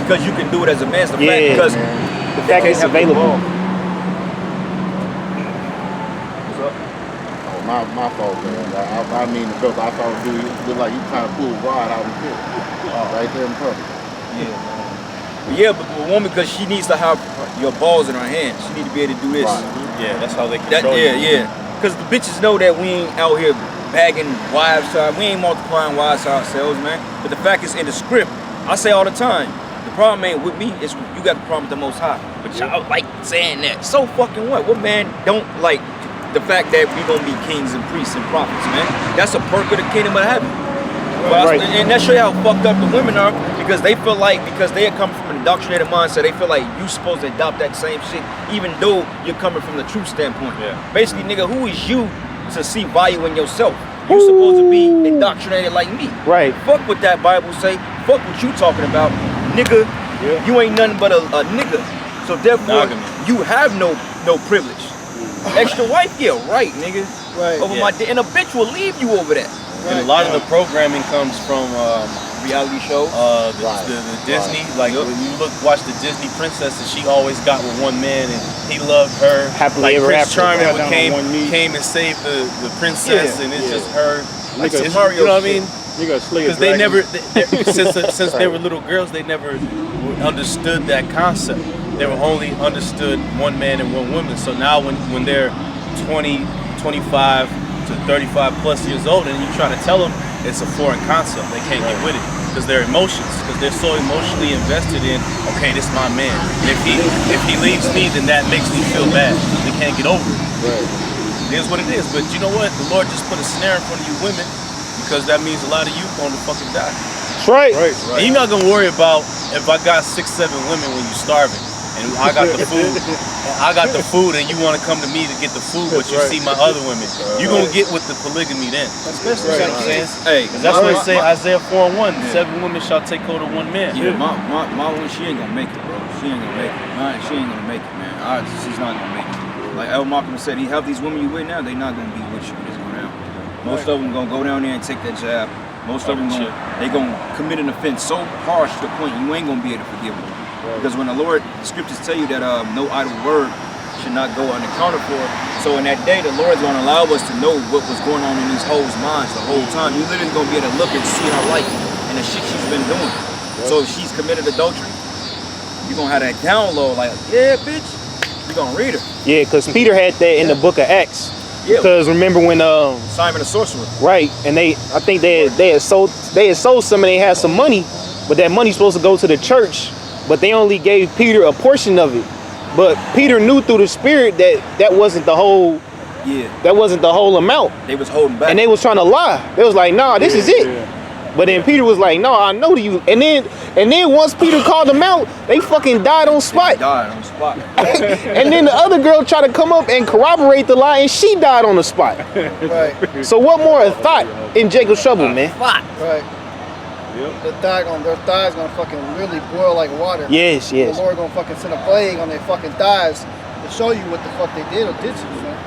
because you can do it as a man. It's the fact because the fact it's available. My fault, man. I mean, because I thought dude, it looked like you trying to pull a rod out of the pit. Right there in public. Yeah, but a woman, because she needs to have your balls in her hand. She need to be able to do this. Right. Yeah, that's how they control you. Because the bitches know that we ain't out here bagging wives. We ain't multiplying wives to ourselves, man. But the fact is in the script, I say all the time, the problem ain't with me, it's you got the problem with the Most High. But y'all like saying that. So fucking what? What man don't like the fact that we gonna be kings and priests and prophets, man? That's a perk of the kingdom of heaven. Well, and that show you how fucked up the women are, because they feel like, because they come from an indoctrinated mindset, they feel like you supposed to adopt that same shit, even though you're coming from the truth standpoint. Basically, nigga, who is you to see value in yourself? You supposed to be indoctrinated like me. Right. Fuck what that Bible say. Fuck what you talking about, nigga. You ain't nothing but a nigga. So therefore, you have no privilege. Extra wife, yeah, right, nigga. Right. Over my and a bitch will leave you over that. And a lot of the programming comes from reality shows, the Disney. Like when you watch the Disney princesses, she always got with one man, and he loved her. Happily like ever Prince after. Charming came and saved the princess, and it's just her. Like, Nigga, you know what I mean? Because they never, since they were little girls, they never understood that concept. They were only understood one man and one woman. So now when they're 20, 25 to 35 plus years old, and you try to tell them it's a foreign concept, they can't get with it because their emotions, because they're so emotionally invested in, okay, this is my man. And if he leaves me, then that makes me feel bad. They can't get over it. It is what it is. But you know what? The Lord just put a snare in front of you women, because that means a lot of you going to fucking die. That's right. And you're not gonna worry about if I got 6, 7 women when you're starving, and I got the food. And you want to come to me to get the food, but you see my other women. You're gonna get with the polygamy then. Especially, you know what I'm saying? Hey, that's what it say, Isaiah 4:1. 7 women shall take hold of one man. Yeah, my one, she ain't gonna make it, bro. She ain't gonna make it. She ain't gonna make it, man. She's not gonna make it. Like El Malcolm said, he have these women you with now, they not gonna be with you. It's going down. Most of them gonna go down there and take that jab. Most of them they gonna commit an offense so harsh to the point you ain't gonna be able to forgive them. Because when the scriptures tell you that no idle word should not go unaccounted for. So in that day, the Lord's gonna allow us to know what was going on in these hoes' minds the whole time. You literally gonna be able to look and see her life and the shit she's been doing. So if she's committed adultery, you gonna have that down low, like, yeah, bitch, you gonna read her. Yeah, because Peter had that in the book of Acts. Because remember when Simon the sorcerer. Right, and I think they had sold some, and they had some money, but that money's supposed to go to the church, but they only gave Peter a portion of it. But Peter knew through the Spirit that wasn't the whole. That wasn't the whole amount. They was holding back, and they was trying to lie. They was like, "Nah, this is it." But then Peter was like, "No, I know you." And then once Peter called them out, they fucking died on spot. And then the other girl tried to come up and corroborate the lie, and she died on the spot. Right. So what more a thought in Jacob's trouble, man? Right. Their thighs gonna fucking really boil like water. Yes. The Lord gonna fucking send a plague on their fucking thighs to show you what the fuck they did or did to you, man.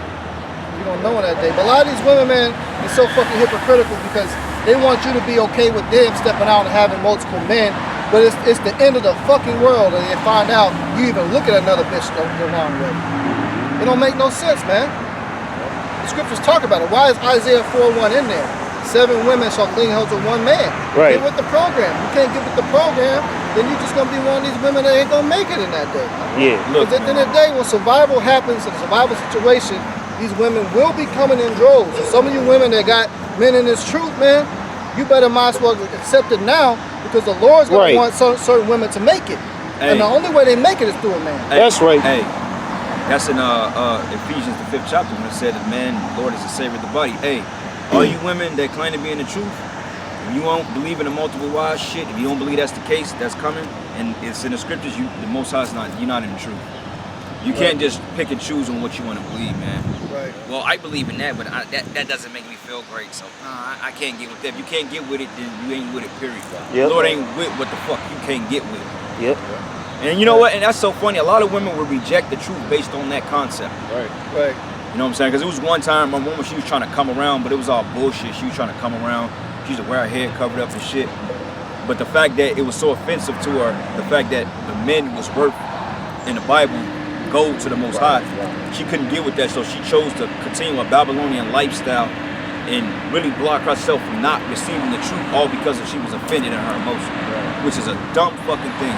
You don't know in that day. But a lot of these women, man, is so fucking hypocritical because they want you to be okay with them stepping out and having multiple men, but it's the end of the fucking world, and they find out you even look at another bitch around with. It don't make no sense, man. The scriptures talk about it. Why is Isaiah 4:1 in there? 7 women shall clean hold to one man. Right. Get with the program. You can't get with the program, then you're just gonna be one of these women that ain't gonna make it in that day. Yeah. Because at the end of the day, when survival happens, in a survival situation, these women will be coming in droves. So some of you women that got men in this truth, man, you better might as well accept it now, because the Lord's gonna want certain women to make it. And the only way they make it is through a man. That's right. Hey, that's in Ephesians the 5th chapter when it said the man, Lord is the savior of the body. Hey, all you women that claim to be in the truth, if you don't believe in the multiple wives shit, if you don't believe that's the case, that's coming, and it's in the scriptures, the Most High is you're not in the truth. You can't just pick and choose on what you want to believe, man. Right. Well, I believe in that, but that doesn't make me feel great, so I can't get with that. If you can't get with it, then you ain't with it, period. The Lord ain't with what the fuck you can't get with. Yep. And you know what? And that's so funny. A lot of women will reject the truth based on that concept. Right. You know what I'm saying? Because it was one time, my woman, she was trying to come around, but it was all bullshit. She was trying to come around. She used to wear her hair covered up and shit. But the fact that it was so offensive to her, the fact that the men was worth in the Bible go to the Most High, she couldn't deal with that, so she chose to continue a Babylonian lifestyle and really block herself from not receiving the truth, all because she was offended in her emotion, which is a dumb fucking thing.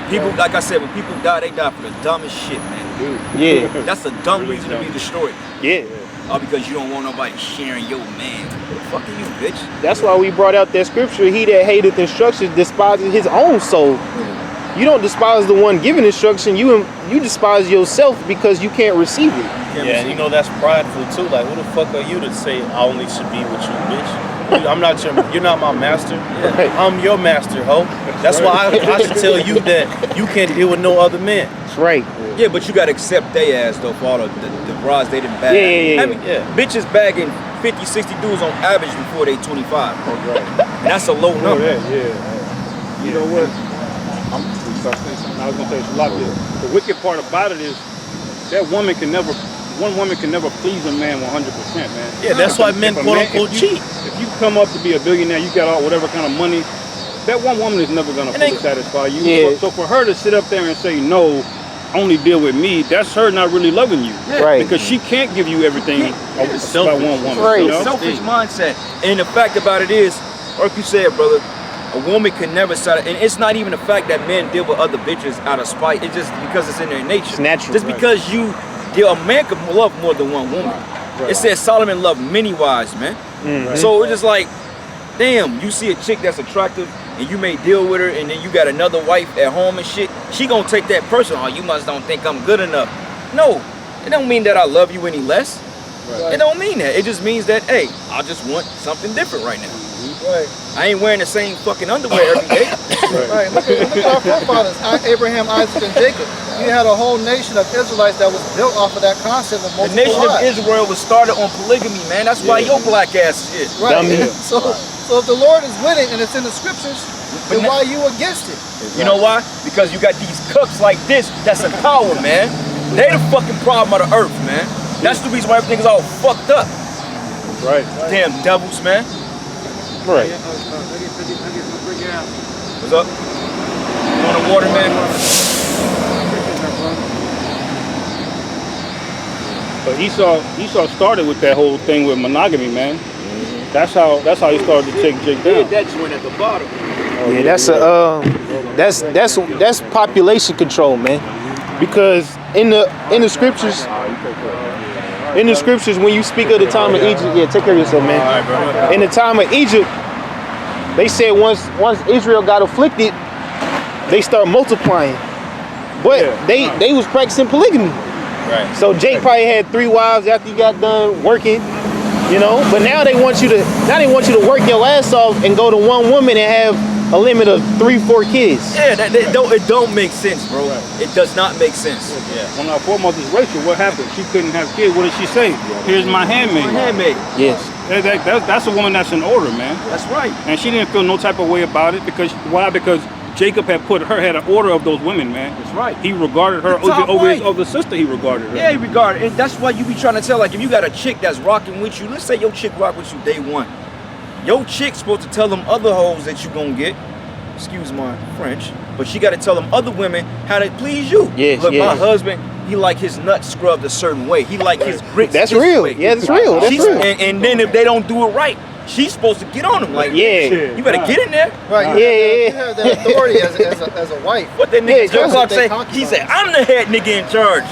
People, like I said, when people die, they die for the dumbest shit, man. Yeah. That's a dumb reason to be destroyed. Yeah. All because you don't want nobody sharing your man. What the fuck are you, bitch? That's why we brought out that scripture. He that hateth instruction despises his own soul. You don't despise the one giving instruction. You despise yourself because you can't receive it. Yeah, and you know that's prideful too. Like, who the fuck are you to say I only should be with you, bitch? I'm not you're not my master. I'm your master, ho. That's why I should tell you that you can't deal with no other man. That's right. Yeah, but you gotta accept their ass though for all the rods they didn't bag. Yeah. I mean, bitches bagging 50, 60 dudes on average before they 25. And that's a low number. You know what? I was gonna say it's a lot there. The wicked part about it is that one woman can never please a man 100%, man. Yeah, that's why men quote unquote cheat. If you come up to be a billionaire, you got all whatever kind of money, that one woman is never gonna fully satisfy you. Yeah. So for her to sit up there and say no, only deal with me, that's her not really loving you. Right. Because she can't give you everything by one woman. Right. You know? Selfish mindset. And the fact about it is, like you said, brother, a woman can never satisfy. And it's not even the fact that men deal with other bitches out of spite. It's just because it's in their nature. It's natural. Just because a man can love more than one woman. It says Solomon loved many wives, man. So it's just like, damn, you see a chick that's attractive and you may deal with her and then you got another wife at home and shit, she gonna take that personal. Oh, you must don't think I'm good enough. No, it don't mean that I love you any less. It don't mean that. It just means that, hey, I just want something different right now. I ain't wearing the same fucking underwear every day. Look at our forefathers, Abraham, Isaac, and Jacob. You had a whole nation of Israelites that was built off of that concept of multiple The nation of wives. Israel was started on polygamy, man. That's why your black ass is. So if the Lord is with it and it's in the scriptures, then why are you against it? You know why? Because you got these cooks like this that's in power, man. They the fucking problem of the earth, man. That's the reason why everything is all fucked up. Right. Damn devils, man. Right. What's up? You want the water, man? But Esau started with that whole thing with monogamy, man. That's how he started to take Jake down. That joint at the bottom. Yeah, that's population control, man. Because in the scriptures, when you speak of the time of Egypt, take care of yourself, man. In the time of Egypt, they said once Israel got afflicted, they start multiplying. But they was practicing polygamy. Right. So Jake probably had 3 wives after he got done working, you know. But now they want you to work your ass off and go to one woman and have a limit of 3-4 kids. Yeah, it don't make sense, bro. It does not make sense. When our foremothers is Rachel, what happened? She couldn't have kids. What did she say? Here's my handmaid. My handmaid. Yes. That's a woman that's in order, man. That's right. And she didn't feel no type of way about it because why? Because Jacob had an order of those women, man. That's right. He regarded her over his other sister. He regarded her. Yeah, he regarded. And that's why you be trying to tell, like, if you got a chick that's rocking with you, let's say your chick rock with you day one. Your chick's supposed to tell them other hoes that you gonna get, excuse my French, but she got to tell them other women how to please you. Yes, look, yes. my husband, he like his nuts scrubbed a certain way. He like his grits. That's this real. way. Yeah, that's real. That's real. And then if they don't do it right, she's supposed to get on them. Like, Yeah. you better get in there. Right. You have that authority as a wife. What that nigga Joe that's Clark what say? they concubines. He said, I'm the head nigga in charge.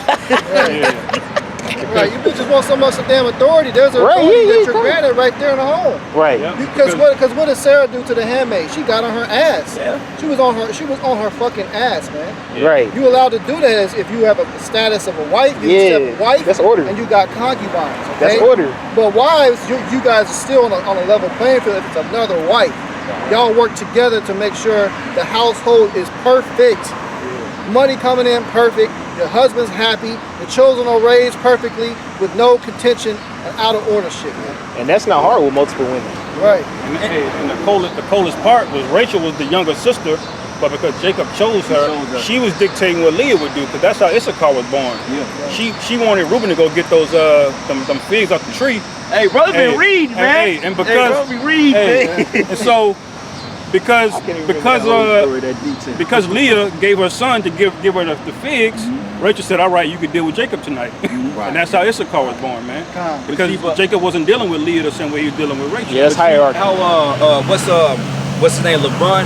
Right, you bitches want so much of damn authority. There's an Right, authority yeah, that yeah, you're come on. granted right there in the home. Right. Because what did Sarah do to the handmaid? She got on her ass. Yeah. She was on her fucking ass, man. Right. You allowed to do that as if you have a status of a wife, you're a wife, that's order. and you got concubines. Okay? That's order. But wives, you guys are still on a level playing field if it's another wife. Y'all work together to make sure the household is perfect. Money coming in perfect, your husband's happy, the children are raised perfectly with no contention and out of order shit, man. And that's not hard with multiple women. Right. And the coldest part was Rachel was the younger sister, but because Jacob chose her, she was dictating what Leah would do, because that's how Issachar was born. Yeah. She wanted Reuben to go get those them figs off the tree. Hey, brother been reading, man. And because brother be reading, man. And so because I can't even remember that whole story, that detail. because Leah gave her son to give her the figs. Rachel said, "All right, you could deal with Jacob tonight," and that's how Issachar was born, man. Because Jacob wasn't dealing with Leah the same way he was dealing with Rachel. Yeah, it's hierarchy. How what's his name, LeBron?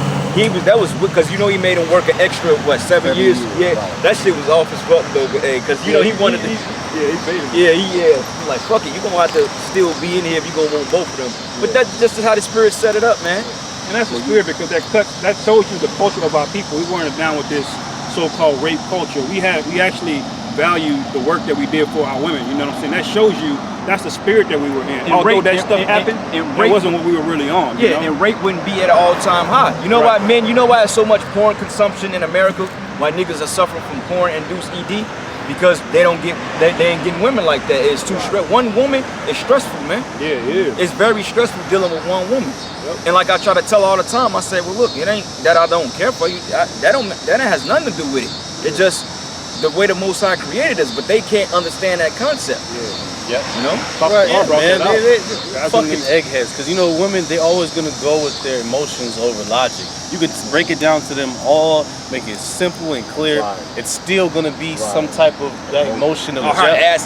That was because he made him work an extra 7 years. Yeah, that shit was off his fuck though, because he wanted to. He's like, fuck it, you gonna have to still be in here if you gonna want both of them. But that's just how the spirit set it up, man. And that's what's weird because that shows you the culture of our people. We weren't down with this so-called rape culture. We actually value the work that we did for our women. You know what I'm saying? That shows you that's the spirit that we were in. And although rape, that stuff happened, it wasn't what we were really on. Yeah, you know? and rape wouldn't be at an all-time high. You know why, men? You know why there's so much porn consumption in America? Why niggas are suffering from porn-induced ED? Because they ain't getting women like that. It's too stressful. One woman is stressful, man. Yeah, it is. It's very stressful dealing with one woman. And like I try to tell all the time, I say, well, look, it ain't that I don't care for you. That has nothing to do with it. It's just the way the Most High created us, but they can't understand that concept. Yeah. You know? Man, they're fucking eggheads. Because, women, they always going to go with their emotions over logic. You could break it down to them all, make it simple and clear. It's still going to be some type of that emotion of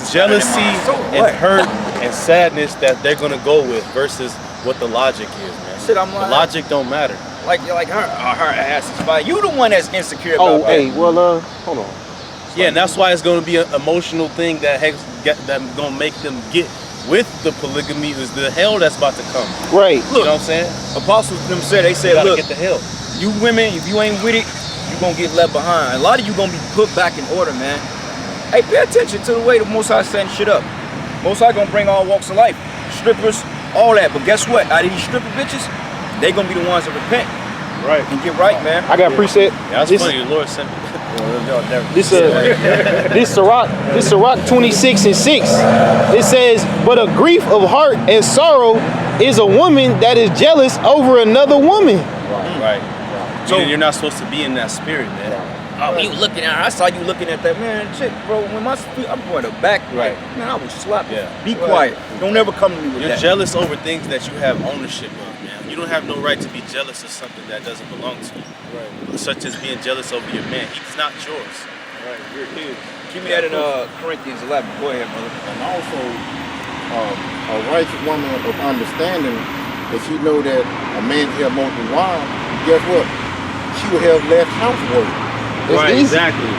jealousy and hurt and sadness that they're going to go with versus what the logic is, man. Shit, I'm like, the logic don't matter. Like her ass is fine. You the one that's insecure about that. Hey, well, hold on. Yeah, and that's why it's going to be an emotional thing that going to make them get with the polygamy is the hell that's about to come. Right. Look, you know what I'm saying? Apostles them said, look, get the hell. You women, if you ain't with it, you going to get left behind. A lot of you going to be put back in order, man. Hey, pay attention to the way the Most High setting shit up. Most High going to bring all walks of life. Strippers, all that. But guess what? Out of these stripper bitches, they going to be the ones that repent. Right. And get right, man. I got a preset. Yeah, that's funny. The Lord sent me. This Sirach 26 and 6. It says, but a grief of heart and sorrow is a woman that is jealous over another woman. Right. So you're not supposed to be in that spirit, man. Oh, you looking at her. I saw you looking at that, man. Shit, bro, when my feet, I'm going to back. Right. Man, I will slap you. Yeah. Be quiet. Don't ever come to me with You're that. jealous over things that you have ownership of, man. You don't have no right to be jealous of something that doesn't belong to you. Right. Such as being jealous over your man. He's not yours. Right, you're his. Keep me that in Corinthians 11. Go ahead, brother. And also, a righteous woman of understanding, if she know that a man can have multiple wives, guess what? She will have less housework. It's easy. Exactly.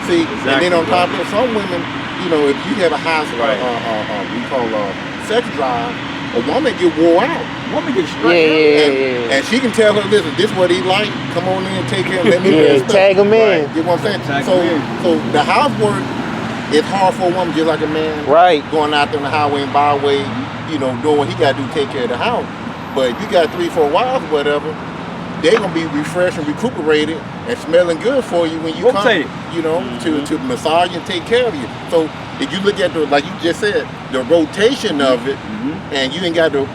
See, and then on top of it, some women, if you have a house, we call sex drive, a woman get wore out. Woman get straight. And she can tell her, listen, this is what he like. Come on in, take care, let me tag him in. You know what I'm saying? So the housework is hard for a woman, just like a man. Right. Going out there on the highway and byway, doing what he got to do, take care of the house. But if you got 3-4 wives or whatever, they're gonna be refreshed and recuperated and smelling good for you when you come, to massage and take care of you. So if you look at like you just said, the rotation of it, and you ain't got to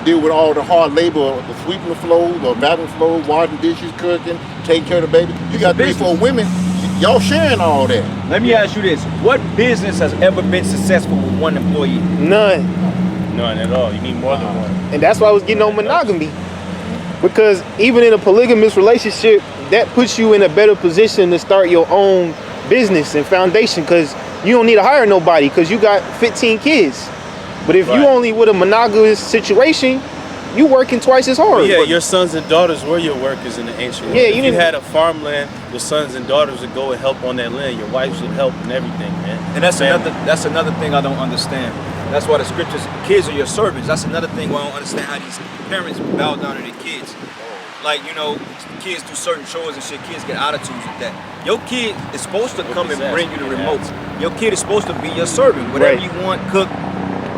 deal with all the hard labor of sweeping the floors or vacuuming the floors, washing dishes, cooking, taking care of the baby. You got 3-4 women, y'all sharing all that. Let me ask you this: what business has ever been successful with one employee? None at all. You need more than one. And that's why I was getting on monogamy. Because even in a polygamous relationship, that puts you in a better position to start your own business and foundation, because you don't need to hire nobody because you got 15 kids. But if you only with a monogamous situation, you working twice as hard. Yeah, your sons and daughters were your workers in the ancient world. Yeah, if you had a farmland, your sons and daughters would go and help on that land. Your wives would help and everything, man. And that's another thing I don't understand. That's why the scriptures, kids are your servants. That's another thing why I don't understand how these parents bow down to their kids. Like, kids do certain chores and shit, kids get attitudes with that. Your kid is supposed to come and bring you the remote. Your kid is supposed to be your servant. Whatever you want, cook.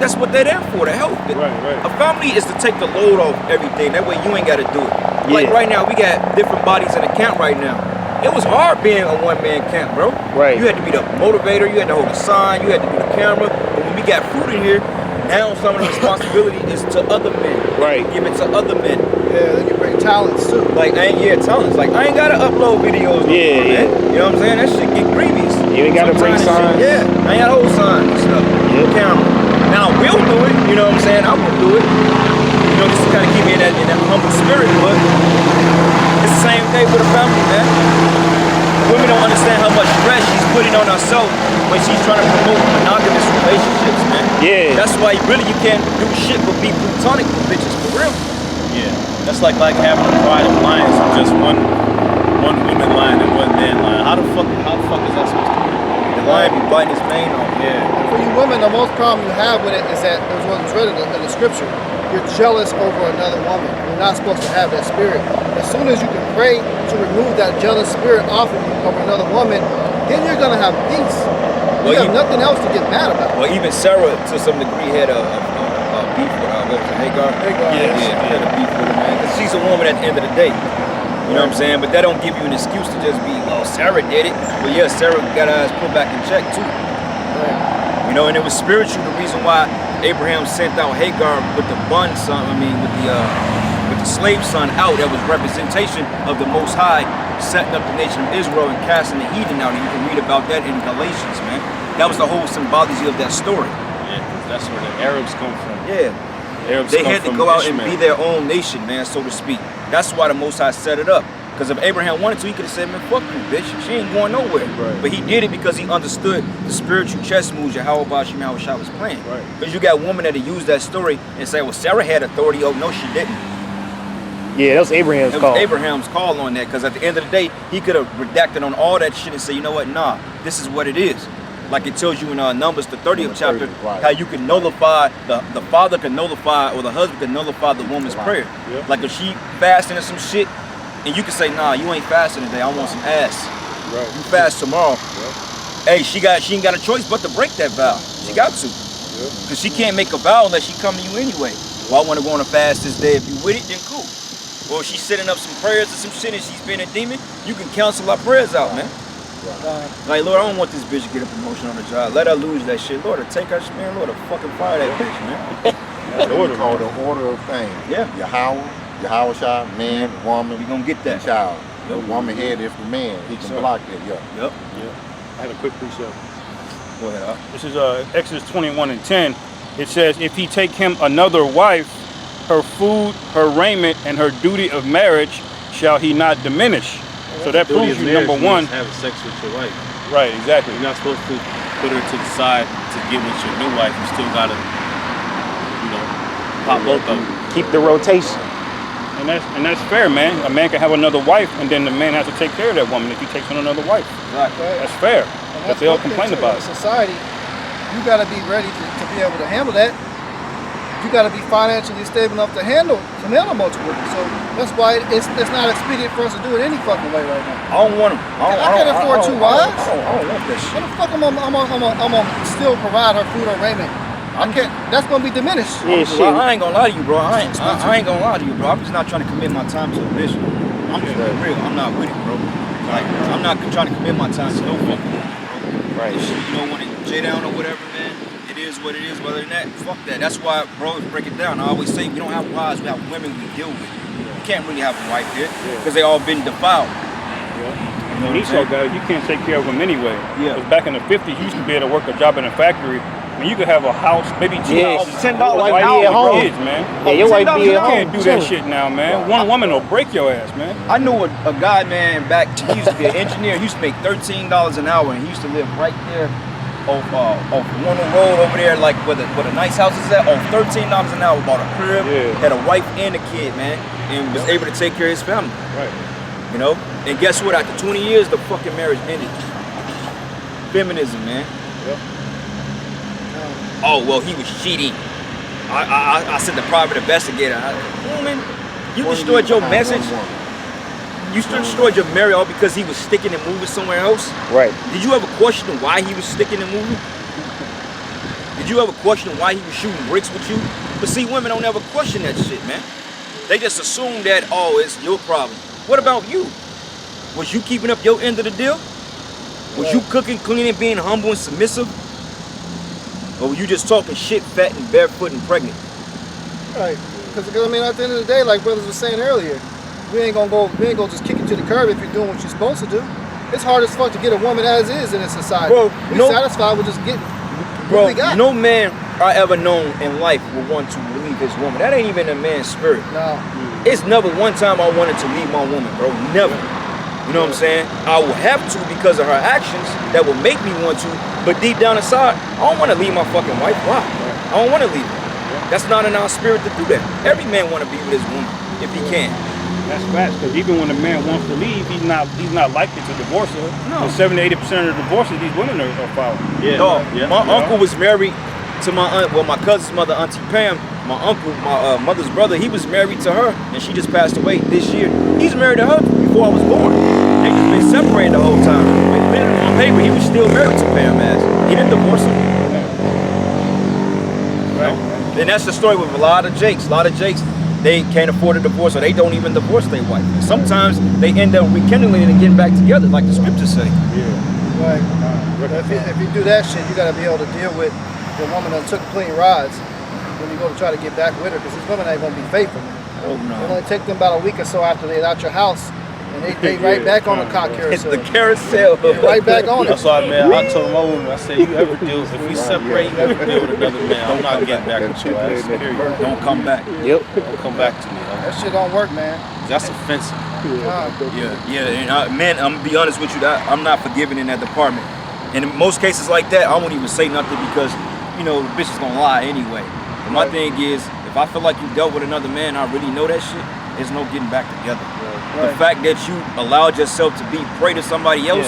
That's what they're there for, to help. A family is to take the load off everything. That way you ain't got to do it. Like right now, we got different bodies in the camp right now. It was hard being a one-man camp, bro. Right. You had to be the motivator, you had to hold the sign, you had to do the camera. But when we got fruit in here, now some of the responsibility is to other men. Right. Give it to other men. Yeah, then you bring talents too. Like, talents. Like, I ain't gotta upload videos. Man. You know what I'm saying? That shit get grievous. You ain't gotta bring signs. I ain't gotta hold signs and stuff. Camera. Now I will do it. You know what I'm saying? I will do it. You know, just to kind of keep me in that humble spirit, but it's the same thing with a family, man. Women don't understand how much stress she's putting on herself when she's trying to promote monogamous relationships, man. Yeah. That's why really you can't do shit but be platonic with bitches, for real. Yeah. That's like having a pride of lions and just one woman lion and one man lion. How the fuck is that supposed to be? The lion be biting his mane off. Yeah. For you women, the most problem you have with it is that there's what was written in the scripture. You're jealous over another woman. You're not supposed to have that spirit. As soon as you can pray to remove that jealous spirit off of you over another woman, then you're gonna have peace. You have nothing else to get mad about. Well, even Sarah, to some degree, had a beef with her. What was it, Hagar? Yeah, had a beef with her, man. Because she's a woman at the end of the day. You know what I'm saying? But that don't give you an excuse to just be, oh, Sarah did it. But yeah, Sarah got her ass put back in check too. You know, and it was spiritual. The reason why Abraham sent out Hagar with the with the slave son out, that was representation of the Most High setting up the nation of Israel and casting the heathen out. And you can read about that in Galatians, man. That was the whole symbology of that story. Yeah, because that's where the Arabs come from. Yeah. They had to go out and be their own nation, man, so to speak. That's why the Most High set it up. Because if Abraham wanted to, he could have said, man, fuck you, bitch. She ain't going nowhere. Right. But he did it because he understood the spiritual chess moves YAHAWASHI was playing. Because you got women that use that story and say, well, Sarah had authority. Oh, no, she didn't. Yeah, that was Abraham's call. It was Abraham's call on that. Because at the end of the day, he could have redacted on all that shit and say, you know what, nah, this is what it is. Like it tells you in Numbers, the 30th chapter, how you can nullify, the father can nullify, or the husband can nullify the woman's prayer. Yep. Like if she fasting or some shit, and you can say, nah, you ain't fasting today, I want some ass. Right. You fast tomorrow. Yep. Hey, she ain't got a choice but to break that vow. She got to. Because she can't make a vow unless she come to you anyway. Well, I want to go on a fast this day. If you with it, then cool. Or if she's setting up some prayers or some shit and she's been a demon, you can cancel our prayers out, man. Like, Lord, I don't want this bitch to get a promotion on the job. Let her lose that shit. Lord, take her, man. Lord, fucking fire that bitch, man. That's what we call the order of things. Yeah. YAHAWAH, man, woman, we gonna get that. Child. The woman head is the man. He can block that. Yep. I have a quick precept. Go ahead. This is Exodus 21:10. It says, if he take him another wife, her food, her raiment, and her duty of marriage shall he not diminish. So that proves you, number one, having sex with your wife. Right, exactly. You're not supposed to put her to the side to get with your new wife. You still gotta, pop both of them. Keep the rotation. And that's fair, man. A man can have another wife, and then the man has to take care of that woman if he takes on another wife. Exactly. That's fair. But they all complain about it. Society, you gotta be ready to be able to handle that. You got to be financially stable enough to handle multiple women. So that's why it's not expedient for us to do it any fucking way right now. I don't want them. I can't afford 2 wives. I don't want that shit. How the fuck I'm gonna still provide her food or raiment? I can't. That's gonna be diminished. Yeah, shit. I ain't gonna lie to you, bro. I ain't gonna lie to you, bro. I'm just not trying to commit my time to a bitch. I'm just real. I'm not with it, bro. Like I'm not trying to commit my time to no fucking woman, bro. Right. You don't want it J down or whatever, man. It is what it is. Other than that, fuck that. That's why, bro, break it down. I always say we don't have wives, we have women we deal with. You can't really have a wife here because they all been defiled. You know, Esau guys, you can't take care of them anyway. Yeah. Because back in the 50s, you used to be able to work a job in a factory. I mean, you could have a house, maybe 2 houses. $10 an hour, kids, man. Yeah, your wife be You at home. can't do that shit now, man. One woman will break your ass, man. I knew a guy, man, back, he used to be an engineer. He used to make $13 an hour, and he used to live right there off Warner Road over there, like where the nice house is at, on $13 an hour, bought a crib, had a wife and a kid, man, and was able to take care of his family. Right. You know? And guess what? After 20 years, the fucking marriage ended. Feminism, man. Yep. Oh, well, he was cheating. I sent the private investigator. Woman, you destroyed your message. You destroyed your marriage all because he was sticking and moving somewhere else? Right. Did you ever question why he was sticking and moving? Did you ever question why he was shooting bricks with you? But see, women don't ever question that shit, man. They just assume that, oh, it's your problem. What about you? Was you keeping up your end of the deal? Was you cooking, cleaning, being humble and submissive? Or were you just talking shit, fat and barefoot and pregnant? Right. Because I mean, at the end of the day, like brothers were saying earlier, we ain't gonna just kick you to the curb if you're doing what you're supposed to do. It's hard as fuck to get a woman as is in this society. Bro, we're satisfied with just getting what we got. No man I ever known in life would want to leave his woman. That ain't even a man's spirit. No. It's never one time I wanted to leave my woman, bro. Never. You know what I'm saying? I will have to because of her actions that will make me want to. But deep down inside, I don't want to leave my fucking wife. Why? I don't want to leave her. That's not in our spirit to do that. Every man want to be with his woman if he can. That's facts, because even when a man wants to leave, he's not likely to divorce her. No. 70 to 80% of the divorces, these women are filing. Yeah. Dog, Yeah. my uncle was married to my aunt, well, my cousin's mother, Auntie Pam. My uncle, my mother's brother, he was married to her, and she just passed away this year. He's married to her before I was born. They just been separated the whole time. But on paper, he was still married to Pam ass. He didn't divorce her. Right. And that's the story with a lot of Jakes. A lot of Jakes, they can't afford a divorce, or they don't even divorce their wife. And sometimes they end up rekindling and getting back together, like the scriptures say. Yeah. Right. If you do that shit, you gotta be able to deal with the woman that took clean rides when you go to try to get back with her, because these women ain't gonna be faithful. Oh no. It only take them about a week or so after they're out your house, and they right back on the cock It's carousel. the carousel. They're right back on it. That's why, man, I told my woman, I said, you ever deal, if we separate, you ever deal with another man, I'm not getting back with your ass. Period. Don't come back. Yep. Don't come back to me. That shit don't work, man. That's offensive. Yeah, and man, I'm gonna be honest with you, that I'm not forgiving in that department. And in most cases like that, I won't even say nothing because, you know, the bitch is gonna lie anyway. But my thing is, if I feel like you dealt with another man, I really know that shit, there's no getting back together. The fact that you allowed yourself to be prey to somebody else,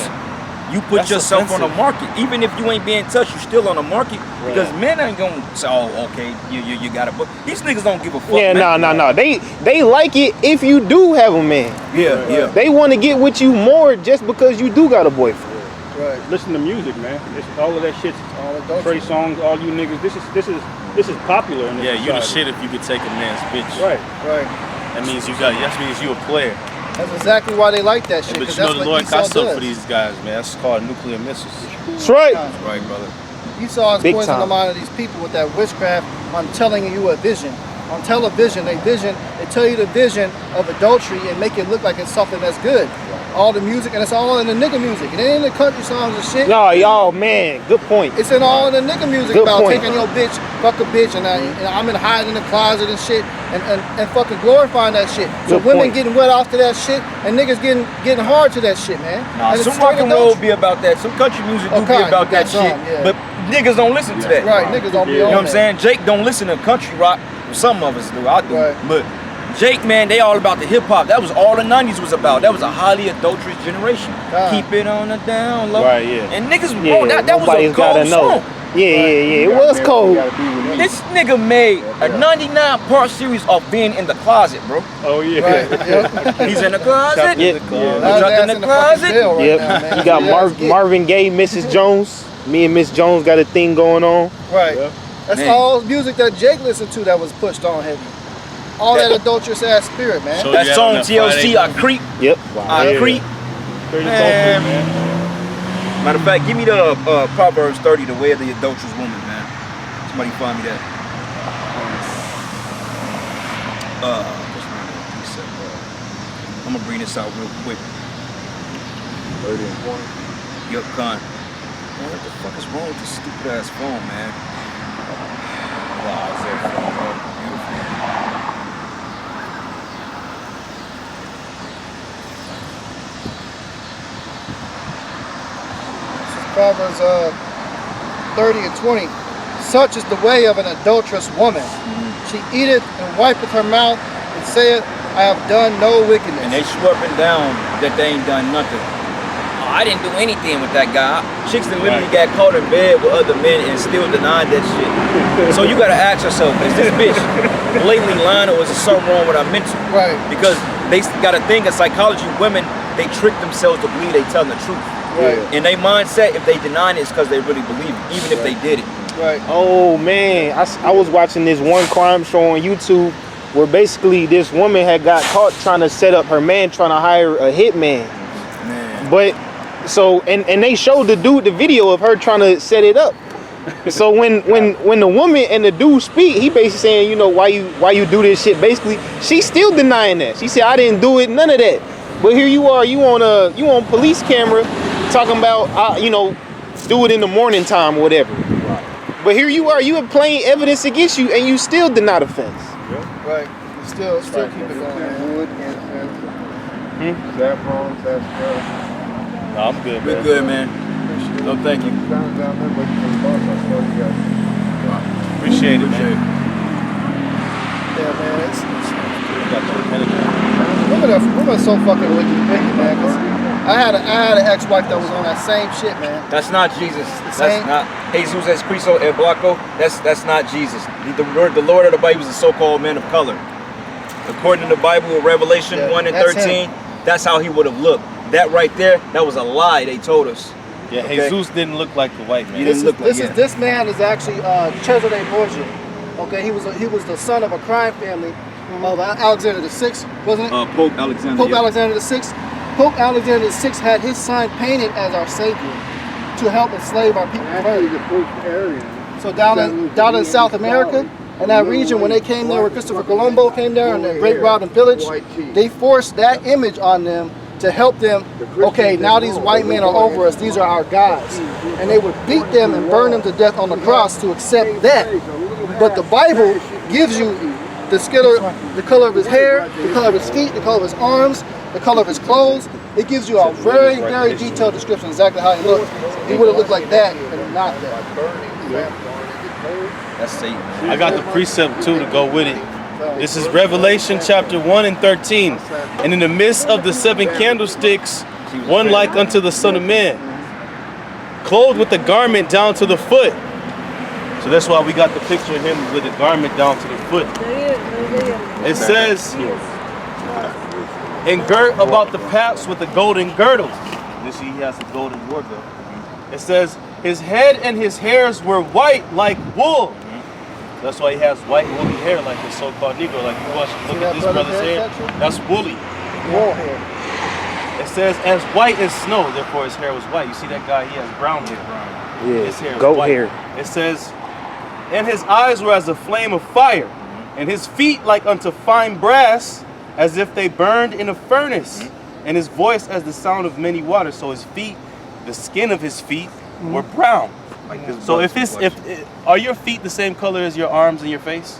you put That's yourself on offensive. the market. Even if you ain't being touched, you still on the market. Because men ain't gonna say, oh, okay, you got it. But these niggas don't give a fuck. Yeah, man. no. They like it if you do have a man. Yeah. They want to get with you more just because you do got a boyfriend. Right. Listen to music, man. It's all of that shit. All the Trey songs, all you niggas. This is popular in this Yeah, you the society. shit if you could take a man's bitch. Right. Right. That means you a player. That's exactly why they like that shit. But 'cause you know that's the what Lord Esau got something does. for these guys, man. That's called nuclear missiles. That's right. That's right, brother. Esau is Big poisoning the time. mind of these people with that witchcraft on telling you a vision. On television, they tell you the vision of adultery and make it look like it's something that's good. All the music, and it's all in the nigga music. It ain't in the country songs and shit. No, y'all, man, good point. It's in all in the nigga music Good about point. taking your bitch, fuck a bitch, and I'm in hiding in the closet and shit, and fucking glorifying that shit. So Good women point. getting wet off to that shit, and niggas getting hard to that shit, man. Nah, And it's some straight rock and roll adultery. be about that. Some country music do Okay, be about you got that shit. some, yeah. But niggas don't listen to that. Right, niggas don't be You know on what I'm that. saying? Jake don't listen to country rock. Some of us do. I do. Right. But Jake, man, they all about the hip hop. That was all the 90s was about. That was a highly adulterous generation. God. Keep it on the down low. Right, yeah. And niggas, Yeah, bro, that was nobody's a cold gotta know. song. Yeah. It was cold. This nigga made a 99-part series of being in the closet, bro. Oh yeah. Right, yep. He's in the closet. Yeah. His Trapped ass in the fucking closet. jail right Yep. now, man. You got His ass get- Marvin Gaye, Mrs. Jones. Me and Miss Jones got a thing going on. Right. Yep. That's Man. all music that Jake listened to that was pushed on heavy. All that adulterous ass spirit, man. So- That Yeah, song on that TLC, I Friday. creep. Yep. I Yeah. creep. Straight Man. adultery, man. Matter of fact, give me the Proverbs 30, the way of the adulterous woman, man. Somebody find me that. I'm gonna bring this out real quick. 30 and 20. Yup, con. Man, what the fuck is wrong with this stupid ass phone, man? Wow, it's that phone, bro. Beautiful. Proverbs 30 and 20. Such is the way of an adulterous woman. She eateth and wipeth her mouth and saith, I have done no wickedness. And they swear up and down that they ain't done nothing. Oh, I didn't do anything with that guy. Chicks that literally got caught in bed with other men and still denied that shit. So you gotta ask yourself, is this bitch blatantly lying or is there something wrong with her mental? Right. Because they got a thing in psychology, women, they trick themselves to believe they telling the truth. Right. And they mindset, if they deny it, it's because they really believe it, even if they did it. Right. Oh man, I was watching this one crime show on YouTube where basically this woman had got caught trying to set up her man, trying to hire a hitman. Man. But so and they showed the dude the video of her trying to set it up. So when the woman and the dude speak, he basically saying, you know, why you do this shit. Basically, she's still denying that. She said, I didn't do it, none of that. But here you are, you on police camera talking about you know, do it in the morning time or whatever. But here you are, you have plain evidence against you, and you still deny the offense. Right. Still keep it going. Wood, incense, saffron, that's No, I'm good, We're man. good, man. No, thank you. Appreciate it, man. Yeah, man. Women are so fucking wicked, man. 'Cause I had an ex-wife that was on that same shit, man. That's not Jesus. Same. That's not Jesus es Cristo el Blanco. That's not Jesus. The Lord of the Bible is a so-called man of color. According to the Bible, Revelation 1 and that's 13, that's how he would have looked. That right there, that was a lie they told us. Yeah, Okay. Jesus didn't look like the white man. He didn't look like that. This man is actually Cesare Borgia. Okay, he was the son of a crime family of Alexander VI, wasn't it? Pope Alexander. Pope Alexander VI. Pope Alexander VI had his sign painted as our savior to help enslave our people. So down in South America, in that region, when they came there, when Christopher Colombo came there and the Great Routing Village, they forced that image on them to help them. Okay, now these white men are over us. These are our guys, and they would beat them and burn them to death on the cross to accept that. But the Bible gives you the color of his hair, the color of his feet, the color of his arms, the color of his clothes. It gives you a very, very detailed description exactly how he looked. He would have looked like that and not that. That's Satan. I got the precept too to go with it. This is Revelation chapter 1 and 13. And in the midst of the 7 candlesticks, one like unto the Son of Man, clothed with the garment down to the foot. So that's why we got the picture of him with the garment down to the foot. It says, and girt about the paps with a golden girdle. You see, he has a golden wardrobe. It says, his head and his hairs were white like wool. That's why he has white woolly hair like his so-called Negro. Like you watch, look at this brother's hair. That's woolly. Wool hair. It says, as white as snow, therefore his hair was white. You see that guy, he has brown hair. Yeah, His hair is goat white. hair. It says, and his eyes were as a flame of fire, and his feet like unto fine brass, as if they burned in a furnace, and his voice as the sound of many waters. So his feet, the skin of his feet, were brown. Like this So brother. are your feet the same color as your arms and your face?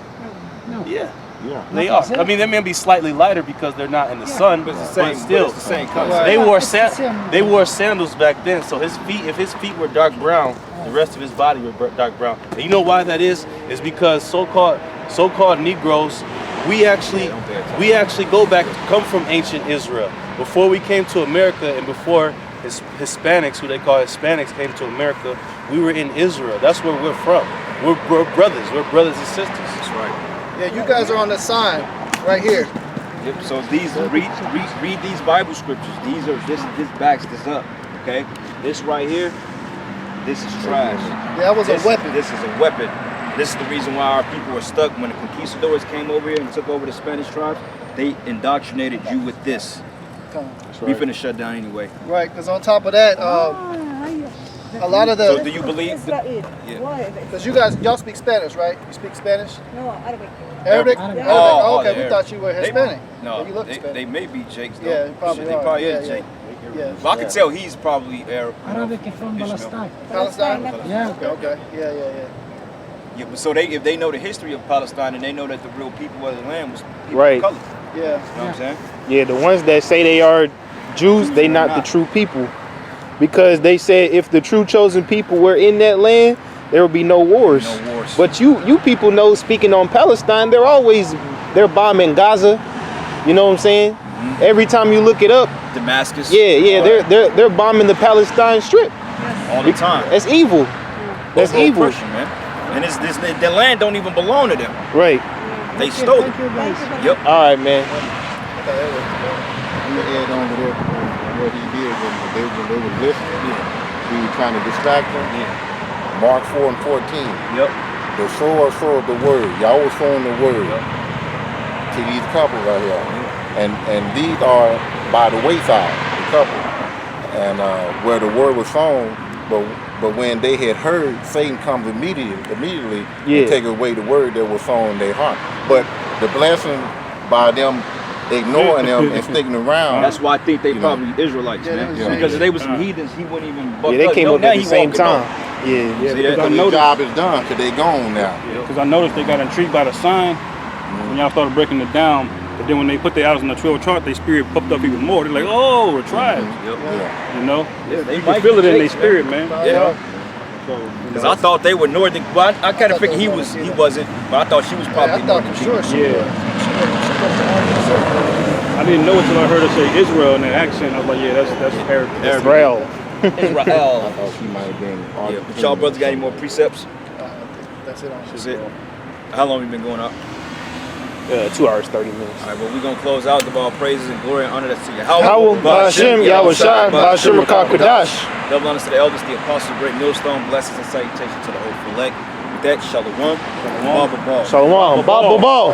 No. Yeah. Yeah. They are. I mean, they may be slightly lighter because they're not in the sun, But but it's the same. still, It's the same color. they Yeah, wore it's the same. they wore sandals back then. So his feet, if his feet were dark brown, the rest of his body were dark brown. And you know why that is? It's because so-called Negroes, we actually come from ancient Israel. Before we came to America and before Hispanics, who they call Hispanics, came to America, we were in Israel. That's where we're from. We're brothers. We're brothers and sisters. That's right. Yeah, you guys are on the sign right here. Yep. So these read these Bible scriptures. These are this backs this up. Okay. This right here. This is trash. Yeah, that was a weapon. This is a weapon. This is the reason why our people were stuck when the conquistadors came over here and took over the Spanish tribes. They indoctrinated you with this. We finna shut down anyway. Right, because on top of that, a lot of So the, do you believe? Israel. Yeah. Why? because y'all speak Spanish, right? You speak Spanish? No, Arabic. Arabic? Arabic. Oh, okay, they're we thought you were Hispanic. No, But you look they Hispanic. may be Jakes though. Yeah, you probably Shit, they are. probably Yeah, is yeah. Jake. Yeah. Well, I can tell he's probably Arab. Arabic Ishmael. from Palestine. Palestine? Yeah. Okay. Yeah. Yeah, but so if they know the history of Palestine and they know that the real people of the land was people Right. of color. Yeah. You know what I'm saying? Yeah, the ones that say they are Jews, they not the true people. Because they said if the true chosen people were in that land, there would be no wars. No wars. But you people know, speaking on Palestine, they're bombing Gaza. You know what I'm saying? Every time you look it up, Damascus. they're bombing the Palestine Strip. all the time. That's evil. That's Whole evil. Oppression, man. And the land don't even belong to them. Right. They stole it. Thank you, guys. Yep. All right, man. You add on to that what he did when they were listening. He was trying to distract them. Mark 4 and 14. Yep. The sower sowed the word. Y'all was sowing the word to these couples right here. And these are by the wayside, the couple. And where the word was sown, but when they had heard, Satan comes immediately and take away the word that was sown in their heart. But the blessing by them ignoring them and sticking around. That's why I think they probably Israelites, Yeah, man. they was- Because if they was some heathens, he wouldn't even buck Yeah, they up. came Yo, up now at the he same walking time. up. Yeah. Yeah, See because that? I The noticed. job is done because they gone now. Because I noticed they got intrigued by the sign when y'all started breaking it down. But then when they put their eyes on the 12 chart, their spirit popped up even more. They're like, oh, we're tribes. Yep. Yeah. You know? Yeah, they You might can feel it be in their Jakes, spirit, man. Yeah. So, you Because know. I thought they were northern. Well, I kind of figured he wasn't, but I thought she was I probably thought northern. for sure she Yeah. was. I didn't know until I heard her say Israel in that accent. I was like, yeah, that's Arab. Israel. Israel. I thought she might have been. Yeah, but y'all brothers got any more precepts? That's it. That's it. How long we been going up? 2 hours, 30 minutes. All right, well, we're going to close out with all praises and glory and honor that's to Yahawah, bahasham, Yahawashi, bahasham, Kadash. Double honors to the elders, the apostles, the great millstone, blessings and salutations to the whole elect. With that, shalom. Shalom. Shalom. Ball.